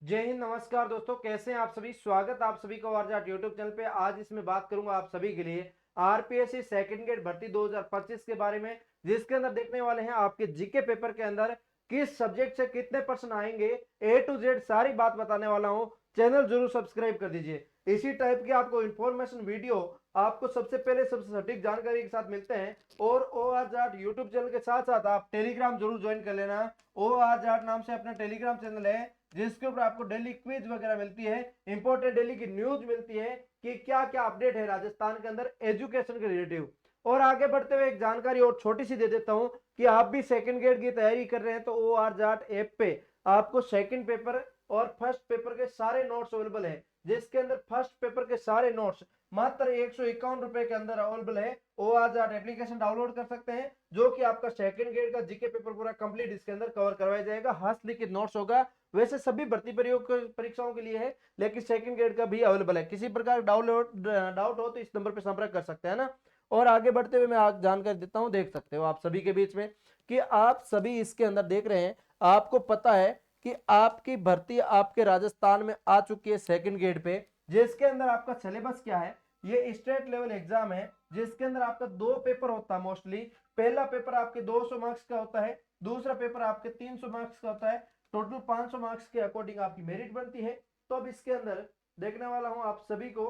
जय हिंद। नमस्कार दोस्तों, कैसे हैं आप सभी। स्वागत आप सभी का आरजाट यूट्यूब चैनल पे। आज इसमें बात करूंगा आप सभी के लिए आरपीएससी सेकंड ग्रेड भर्ती 2025 के बारे में, जिसके अंदर देखने वाले हैं आपके जीके पेपर के अंदर किस सब्जेक्ट से कितने पर्सन आएंगे, ए टू जेड सारी बात बताने वाला हूं। चैनल जरूर सब्सक्राइब कर दीजिए। इसी टाइप की आपको इन्फॉर्मेशन वीडियो आपको सबसे पहले सबसे सटीक जानकारी के साथ मिलते हैं। और O R Jat YouTube channel के साथ साथ आप टेलीग्राम जरूर ज्वाइन कर लेना। ओ आर जाट नाम से अपना टेलीग्राम चैनल है, जिसके ऊपर आपको डेली क्विज वगैरह मिलती है, इंपॉर्टेंट डेली की न्यूज मिलती है कि क्या क्या अपडेट है राजस्थान के अंदर एजुकेशन के रिलेटिव। और आगे बढ़ते हुए एक जानकारी और छोटी सी दे देता हूं कि आप भी सेकंड ग्रेड की तैयारी कर रहे हैं तो ओ आर जाट ऐप पे आपको सेकंड पेपर और फर्स्ट पेपर के सारे नोट्स अवेलेबल है, जिसके अंदर फर्स्ट पेपर के सारे नोट्स मात्र 151 रुपए के अंदर अवेलेबल है। O R Jat application download कर सकते हैं, जो कि आपका सेकंड ग्रेड का जीके पेपर पूरा कंप्लीट इसके अंदर कवर करवाया जाएगा। हस्तलिखित नोट्स होगा, वैसे सभी भर्ती परीक्षाओं के लिए है, लेकिन सेकंड ग्रेड का भी अवेलेबल है। किसी प्रकार डाउट हो तो इस नंबर पर संपर्क कर सकते हैं ना। और आगे बढ़ते हुए मैं आज जानकारी देता हूं, देख सकते हो आप सभी के बीच में कि आप सभी इसके अंदर देख रहे हैं। आपको पता है कि आपकी भर्ती आपके राजस्थान में आ चुकी है सेकंड ग्रेड पे, जिसके अंदर आपका सिलेबस क्या है। ये स्टेट लेवल एग्जाम है, जिसके अंदर आपका दो पेपर होता है मोस्टली। पहला पेपर आपके 200 मार्क्स का होता है, दूसरा पेपर आपके 300 मार्क्स का होता है। टोटल 500 मार्क्स के अकॉर्डिंग आपकी मेरिट बनती है। तो अब इसके अंदर देखने वाला हूं आप सभी को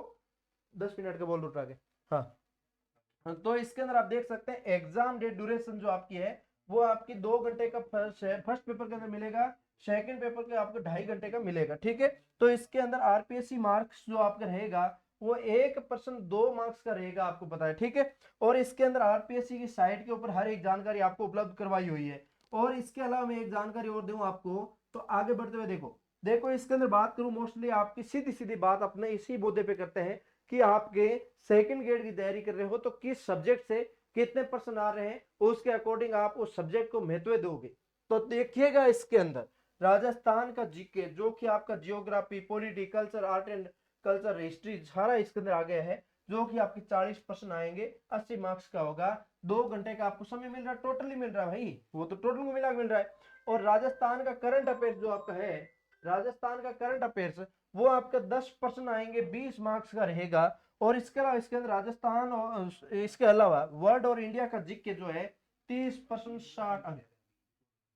10 मिनट का बोल उठा के। हाँ, तो इसके अंदर आप देख सकते हैं एग्जाम डे ड्यूरेशन जो आपकी है वो आपकी 2 घंटे का फर्स्ट पेपर के अंदर मिलेगा, सेकंड पेपर के आपको 2.5 घंटे का मिलेगा। ठीक है, तो इसके अंदर आरपीएससी मार्क्स जो आपका रहेगा वो 1% 2 मार्क्स का रहेगा, आपको पता है। ठीक है, और इसके अंदर आरपीएससी की साइट के ऊपर हर एक जानकारी आपको उपलब्ध करवाई हुई है। और इसके अलावा मैं एक जानकारी और दूं आपको, तो आगे बढ़ते हुए देखो देखो इसके अंदर बात करूं, मोस्टली आपकी सीधी सीधी बात अपने इसी मुद्दे पे करते हैं कि आपके सेकंड ग्रेड की तैयारी कर रहे हो तो किस सब्जेक्ट से कितने पर्सन आ रहे हैं, उसके अकॉर्डिंग आप उस सब्जेक्ट को महत्व दोगे। तो देखिएगा इसके अंदर राजस्थान का जीके, जो कि आपका geography, polity, culture, art and culture, history सारा इसके अंदर आ गया है, जो कि आपके 40% आएंगे, 80 मार्क्स का होगा। 2 घंटे का आपको समय मिल रहा है, टोटली मिल रहा है भाई, वो तो टोटल को मिला मिल रहा है। और राजस्थान का करंट अफेयर्स जो आपका है, राजस्थान का करंट अफेयर्स वो आपका 10% आएंगे, 20 मार्क्स का रहेगा। और इसके अलावा इसके अंदर राजस्थान और इसके अलावा वर्ल्ड और इंडिया का जीके जो है 30% 60 अंक।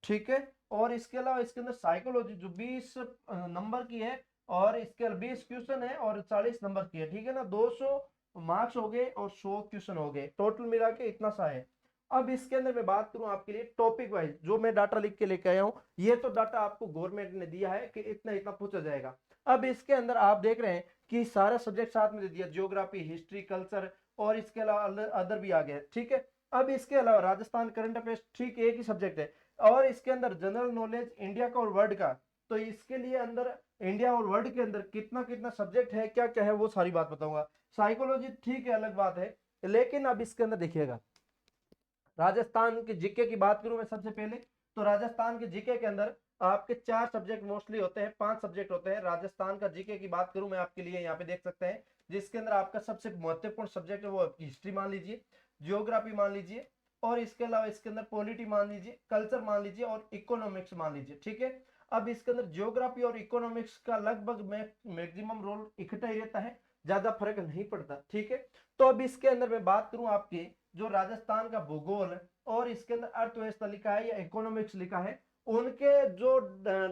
ठीक है, और इसके अलावा इसके अंदर साइकोलॉजी जो 20 नंबर की है, और इसके 20 क्वेश्चन है और 40 नंबर की है। ठीक है ना, 200 मार्क्स हो गए और 100 क्वेश्चन हो गए, टोटल मिला के इतना सा है। अब इसके अंदर मैं बात करूं आपके लिए टॉपिक वाइज, जो मैं डाटा लिख के लेके आया हूं, ये तो डाटा आपको गवर्नमेंट ने दिया है कि इतना इतना पूछा जाएगा। अब इसके अंदर आप देख रहे हैं कि सारा सब्जेक्ट साथ में दे दिया, जियोग्राफी, हिस्ट्री, कल्चर, और इसके अलावा अदर भी आ गया। ठीक है, अब इसके अलावा राजस्थान करंट अफेयर्स ठीक एक ही सब्जेक्ट है, और इसके अंदर जनरल नॉलेज इंडिया का और वर्ल्ड का। तो इसके लिए अंदर इंडिया और वर्ल्ड के अंदर कितना कितना सब्जेक्ट है, क्या क्या है, वो सारी बात बताऊंगा। साइकोलॉजी ठीक है, अलग बात है। लेकिन अब इसके अंदर देखिएगा, राजस्थान के जीके की बात करूं मैं सबसे पहले, तो राजस्थान के जीके के अंदर आपके 4 सब्जेक्ट मोस्टली होते हैं, 5 सब्जेक्ट होते हैं। राजस्थान का जीके की बात करूं मैं आपके लिए, यहाँ पे देख सकते हैं, जिसके अंदर आपका सबसे महत्वपूर्ण सब्जेक्ट है वो हिस्ट्री मान लीजिए, जियोग्राफी मान लीजिए, और इसके अलावा इसके अंदर पॉलिटी मान लीजिए, कल्चर मान लीजिए, और इकोनॉमिक्स मान लीजिए। ठीक है, अब इसके अंदर जियोग्राफी और इकोनॉमिक्स का लगभग मैक्सिमम रोल इकट्ठा ही रहता है, ज्यादा फर्क नहीं पड़ता। ठीक है, तो अब इसके अंदर मैं बात करूं आपके जो राजस्थान का भूगोल और इसके अंदर अर्थव्यवस्था लिखा है या इकोनॉमिक्स लिखा है, उनके जो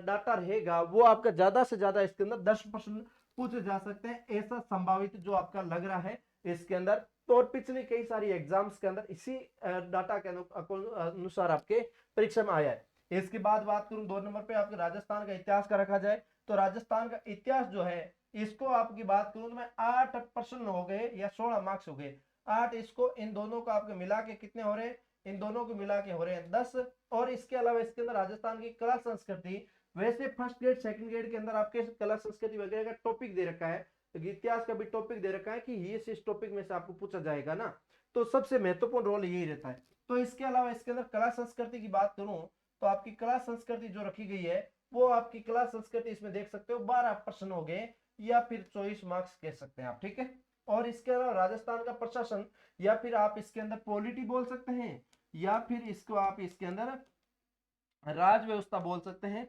डाटा रहेगा वो आपका ज्यादा से ज्यादा इसके अंदर 10% पूछे जा सकते हैं, ऐसा संभावित जो आपका लग रहा है इसके अंदर। तो और पिछली कई सारी एग्जाम्स के अंदर इसी डाटा के अनुसार आपके परीक्षा में आया है। इसके बाद बात करूं 2 नंबर पे आपके राजस्थान का इतिहास का रखा जाए, तो राजस्थान का इतिहास जो है, इसको आपकी बात करूं तो मैं 8% हो गए या 16 मार्क्स हो गए, 8। इसको इन दोनों को आपके मिला के कितने हो रहे हैं, इन दोनों को मिला के हो रहे हैं 10। और इसके अलावा इसके अंदर राजस्थान की कला संस्कृति, वैसे फर्स्ट ग्रेड सेकंड ग्रेड के अंदर आपके कला संस्कृति वगैरह का टॉपिक दे रखा है, इतिहास का भी टॉपिक दे रखा है कि ये इस टॉपिक में से आपको पूछा जाएगा ना, तो सबसे महत्वपूर्ण रोल यही रहता है। तो इसके अलावा इसके अंदर कला संस्कृति की बात करूं, तो आपकी कला संस्कृति जो रखी गई है, वो आपकी कला संस्कृति इसमें देख सकते हो 12% हो गए, या फिर 24 मार्क्स कह सकते हैं आप। ठीक है, और इसके अलावा राजस्थान का प्रशासन, या फिर आप इसके अंदर पॉलिटी बोल सकते हैं, या फिर इसको आप इसके अंदर राज व्यवस्था बोल सकते हैं।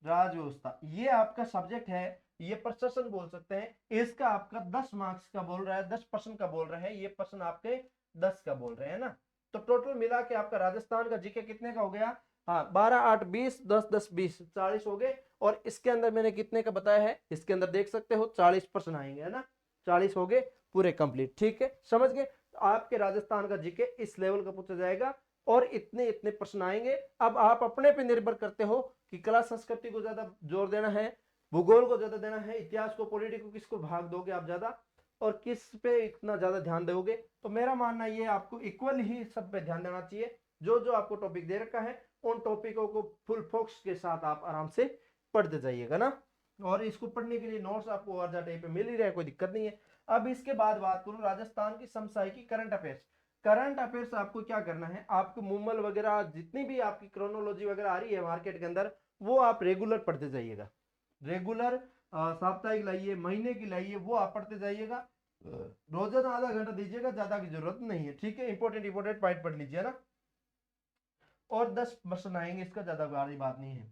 राज्य व्यवस्था, ये आपका सब्जेक्ट है, ये प्रशासन बोल सकते हैं। इसका आपका 10 मार्क्स का बोल रहा है, 10% का बोल रहे हैं, ये पर्सन आपके 10 का बोल रहे हैं ना। तो टोटल मिला के आपका राजस्थान का जीके कितने का हो गया, हाँ 12 8 20 10 10 20 40 हो गए। और इसके अंदर मैंने कितने का बताया है, इसके अंदर देख सकते हो 40% आएंगे, है ना, 40 हो गए पूरे कंप्लीट। ठीक है, समझ गए। आपके राजस्थान का जीके इस लेवल का पूछा जाएगा और इतने इतने प्रश्न आएंगे। अब आप अपने पे निर्भर करते हो कि कला संस्कृति को ज्यादा जोर देना है, भूगोल को ज्यादा देना है, इतिहास को, पॉलिटिक्स को, किसको भाग दोगे आप ज्यादा और किस पे इतना ज्यादा ध्यान दोगे। तो मेरा मानना ये आपको इक्वल ही सब पे ध्यान देना चाहिए। जो जो आपको टॉपिक दे रखा है उन टॉपिकों को फुल फोकस के साथ आप आराम से पढ़ते जाइएगा ना। और इसको पढ़ने के लिए नोट्स आपको ORJAT पे मिल ही रहा है, कोई दिक्कत नहीं है। अब इसके बाद बात करूं राजस्थान की समसामयिकी करंट अफेयर्स। करंट अफेयर्स आपको क्या करना है, आपको मुमल वगैरह जितनी भी आपकी क्रोनोलॉजी वगैरह आ रही है मार्केट के अंदर, वो आप रेगुलर पढ़ते जाइएगा। रेगुलर साप्ताहिक लाइए, महीने की लाइए, वो आप पढ़ते जाइएगा। रोजाना आधा घंटा दीजिएगा, ज्यादा की जरूरत नहीं है। ठीक है, इंपॉर्टेंट इंपॉर्टेंट पॉइंट पढ़ लीजिए ना। और 10 क्वेश्चन आएंगे, इसका ज्यादा बड़ी बात नहीं है।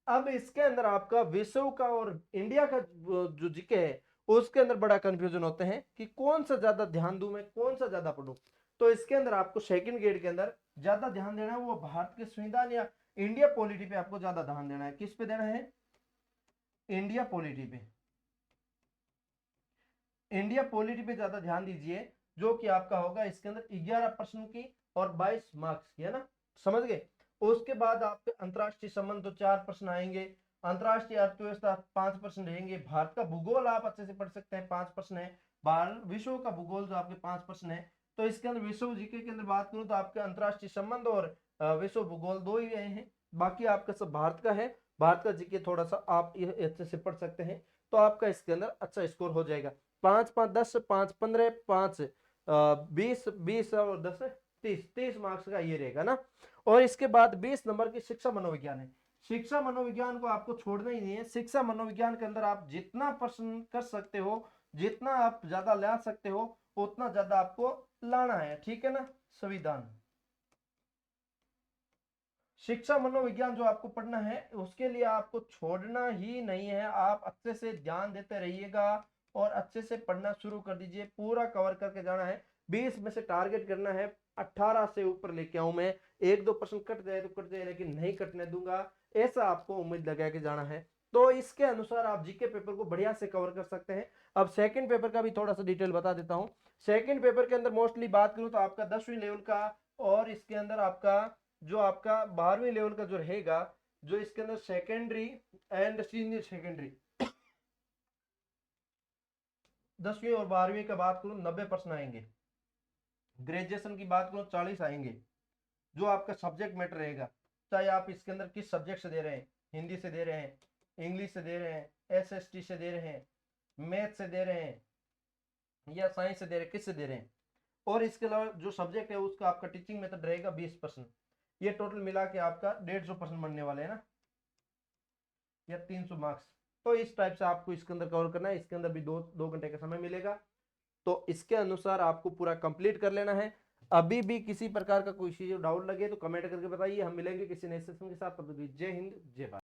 अब इसके अंदर आपका विश्व का और इंडिया का जो जीके है उसके अंदर बड़ा कंफ्यूजन होते हैं कि कौन सा ज्यादा ध्यान दूं मैं, कौन सा ज्यादा पढ़ूं। तो इसके अंदर आपको सेकंड ग्रेड के अंदर ज्यादा ध्यान देना है वो भारत के संविधान या इंडिया पॉलिटी पे आपको ज्यादा ध्यान देना है। किस पे देना है, इंडिया पॉलिटी पे। इंडिया पॉलिटी पे ज्यादा ध्यान दीजिए, जो कि आपका होगा इसके अंदर 11 प्रश्न की और 22 मार्क्स की, है ना, समझ गए। उसके बाद आपके अंतरराष्ट्रीय संबंध तो 4 प्रश्न आएंगे, अंतरराष्ट्रीय अर्थव्यवस्था 5% रहेंगे, भारत का भूगोल आप अच्छे से पढ़ सकते हैं 5% है, विश्व का भूगोल जो आपके 5% है। तो इसके अंदर विश्व जीके के अंदर बात करूं तो आपके अंतरराष्ट्रीय संबंध और विश्व भूगोल 2 ही आए हैं, बाकी आपका सब भारत का है। भारत का जीके थोड़ा सा आप अच्छे से पढ़ सकते हैं, तो आपका इसके अंदर अच्छा स्कोर हो जाएगा। 5 5 10 5 15 5 20 20 और 10 30 मार्क्स का ये रहेगा ना। और इसके बाद 20 नंबर की शिक्षा मनोविज्ञान है। शिक्षा मनोविज्ञान को आपको छोड़ना ही नहीं है। शिक्षा मनोविज्ञान के अंदर आप जितना प्रश्न कर सकते हो, जितना आप ज्यादा ला सकते हो, उतना ज्यादा आपको लाना है। ठीक है ना, संविधान, शिक्षा मनोविज्ञान जो आपको पढ़ना है उसके लिए आपको छोड़ना ही नहीं है। आप अच्छे से ध्यान देते रहिएगा और अच्छे से पढ़ना शुरू कर दीजिए, पूरा कवर करके जाना है। 20 में से टारगेट करना है 18 से ऊपर लेके आऊं मैं। 1-2% कट जाए तो कट जाए, लेकिन नहीं कटने दूंगा, ऐसा आपको उम्मीद लगा के जाना है। तो इसके अनुसार आप जीके पेपर को बढ़िया से कवर कर सकते हैं। अब सेकंड पेपर का भी थोड़ा सा डिटेल बता देता हूं। सेकंड पेपर के अंदर मोस्टली बात करूं तो आपका 10वीं लेवल का और इसके अंदर आपका जो आपका 12वीं लेवल का जो रहेगा, जो इसके अंदर सेकेंडरी एंड सीनियर सेकेंडरी, 10वीं और 12वीं का बात करूं 90% आएंगे। ग्रेजुएशन की बात करूं 40 आएंगे। जो आपका सब्जेक्ट मैटर रहेगा, चाहे आप इसके अंदर किस सब्जेक्ट से दे रहे हैं, हिंदी से दे रहे हैं, इंग्लिश से दे रहे हैं, SST से दे रहे हैं, मैथ से दे रहे हैं या साइंस से दे रहे हैं, किस से दे रहे हैं। और इसके अलावा जो सब्जेक्ट है उसका आपका टीचिंग मेथड रहेगा 20%। ये टोटल मिला के आपका 150% बनने वाले हैं ना, या 300 मार्क्स। तो इस टाइप से आपको इसके अंदर कवर करना है। इसके अंदर भी 2 घंटे का समय मिलेगा, तो इसके अनुसार आपको पूरा कंप्लीट कर लेना है। अभी भी किसी प्रकार का कोई चीज डाउट लगे तो कमेंट करके बताइए। हम मिलेंगे किसी नए सेशन के साथ। तब तक जय हिंद, जय भारत।